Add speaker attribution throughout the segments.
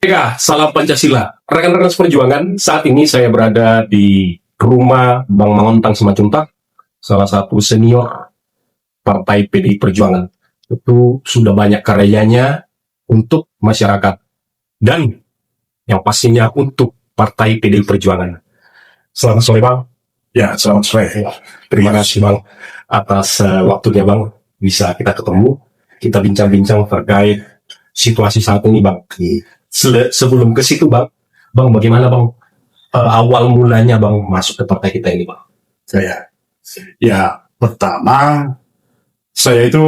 Speaker 1: Merdeka, salam Pancasila. Rekan-rekan seperjuangan, saat ini saya berada di rumah Bang Mangontang Simanjuntak, salah satu senior Partai PDI Perjuangan. Itu sudah banyak karyanya untuk masyarakat dan yang pastinya untuk Partai PDI Perjuangan. Selamat sore Bang.
Speaker 2: Ya, selamat sore.
Speaker 1: Terima kasih Bang atas waktunya Bang, bisa kita ketemu, kita bincang-bincang terkait situasi saat ini Bang. Sebelum ke situ Bang, bagaimana Bang awal mulanya Bang masuk ke partai kita ini Bang?
Speaker 2: Pertama saya itu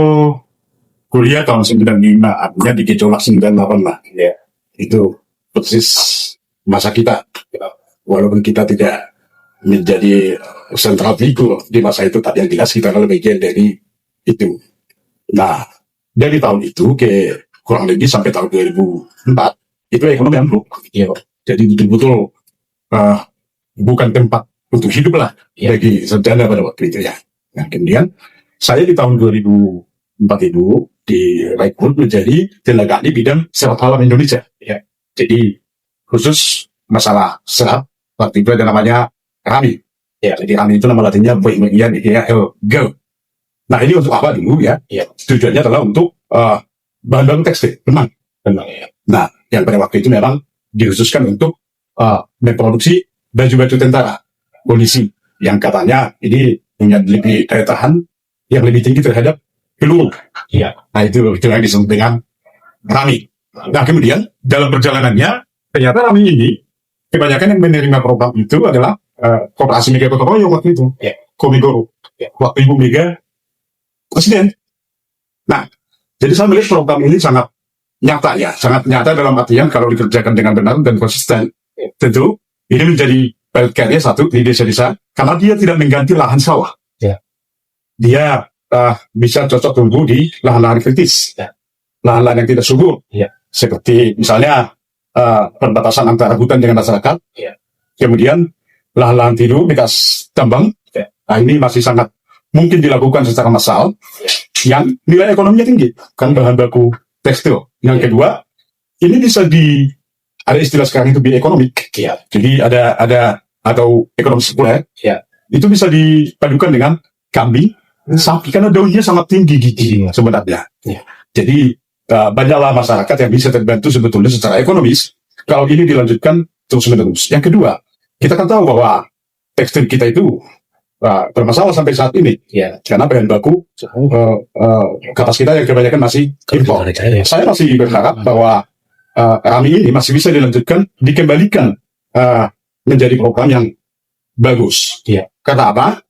Speaker 2: kuliah tahun 95, artinya di gejolak 98 lah. Ya, itu persis masa kita. Walaupun kita tidak menjadi sentral figur di masa itu, tapi yang jelas kita adalah bagian dari itu. Nah, dari tahun itu ke kurang lebih sampai tahun 2004, itu ekonomi ambruk. Ya, jadi betul-betul bukan tempat untuk hidup lah bagi sarjana pada waktu itu ya. Nah, kemudian saya di tahun 2004 itu direkrut menjadi tenaga ahli bidang serat alam Indonesia. Ya, jadi khusus masalah serat, waktu itu ada namanya RAMI. Ya, jadi RAMI itu nama latinnya Pemilihan Ideal Girl. Nah, ini untuk apa dulu ya? Tujuannya adalah untuk bahan baku tekstil, benang. Ya. Nah, yang pada waktu itu memang dikhususkan untuk memproduksi baju-baju tentara, polisi, yang katanya ini punya lebih daya tahan yang lebih tinggi terhadap peluru. Ya. Nah, itu yang disebut dengan RAMI. Nah, kemudian dalam perjalanannya ternyata RAMI ini kebanyakan yang menerima program itu adalah Koperasi Mega Gotong Royong waktu itu, Komigoro. Waktu Ibu Mega presiden. Nah, jadi saya melihat program ini sangat nyata ya, sangat nyata dalam artian kalau dikerjakan dengan benar dan konsisten, tentu ini menjadi karya satu di desa-desa karena dia tidak mengganti lahan sawah. Dia bisa cocok tumbuh di lahan-lahan kritis, lahan-lahan yang tidak subur, seperti misalnya perbatasan antara hutan dengan masyarakat, kemudian lahan-lahan tidur bekas tambang. Nah, ini masih sangat mungkin dilakukan secara massal, yang nilai ekonominya tinggi, kan bahan baku tekstil. Yang kedua, ini bisa ada istilah sekarang itu bioekonomik. Jadi ada atau ekonomi sirkuler. Itu bisa dipadukan dengan kambing, sapi, karena daunnya sangat tinggi gigi sebenarnya. Jadi banyaklah masyarakat yang bisa terbantu sebetulnya secara ekonomis kalau ini dilanjutkan terus-menerus. Yang kedua, kita kan tahu bahwa tekstil kita itu bermasalah sampai saat ini, karena bahan baku kertas kita yang kebanyakan masih impor. Saya masih berharap bahwa RAMI ini masih bisa dilanjutkan, dikembalikan menjadi program yang bagus. Karena apa?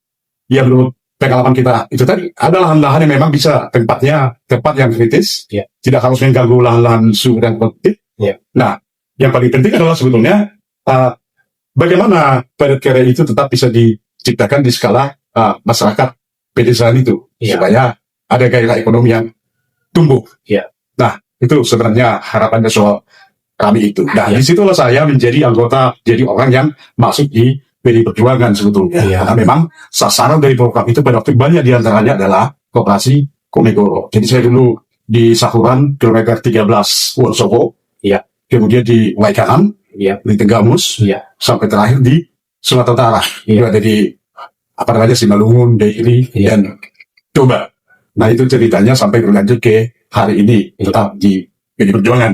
Speaker 2: Ya, menurut pengalaman kita itu tadi, ada lahan-lahan yang memang bisa tempat yang kritis, tidak harus mengganggu lahan-lahan subur dan produktif. Nah, yang paling penting adalah sebetulnya bagaimana padat karya itu tetap bisa diciptakan di skala masyarakat pedesaan itu, supaya ada gairah ekonomi yang tumbuh. Nah, itu sebenarnya harapannya soal kami itu. Nah, disitulah saya menjadi anggota, jadi orang yang masuk di PDI Perjuangan sebetulnya. Karena memang sasaran dari program itu pada waktu banyak diantaranya adalah Koperasi Komigoro. Jadi saya dulu di Sahuran, kilometer 13 Wonosobo, kemudian di Waikanan, di Tenggamus, sampai terakhir di Sumatera Utara. Itu ada di Simalungun, Dairi, dan Toba. Nah, itu ceritanya sampai berlanjut ke hari ini tetap di PDI Perjuangan.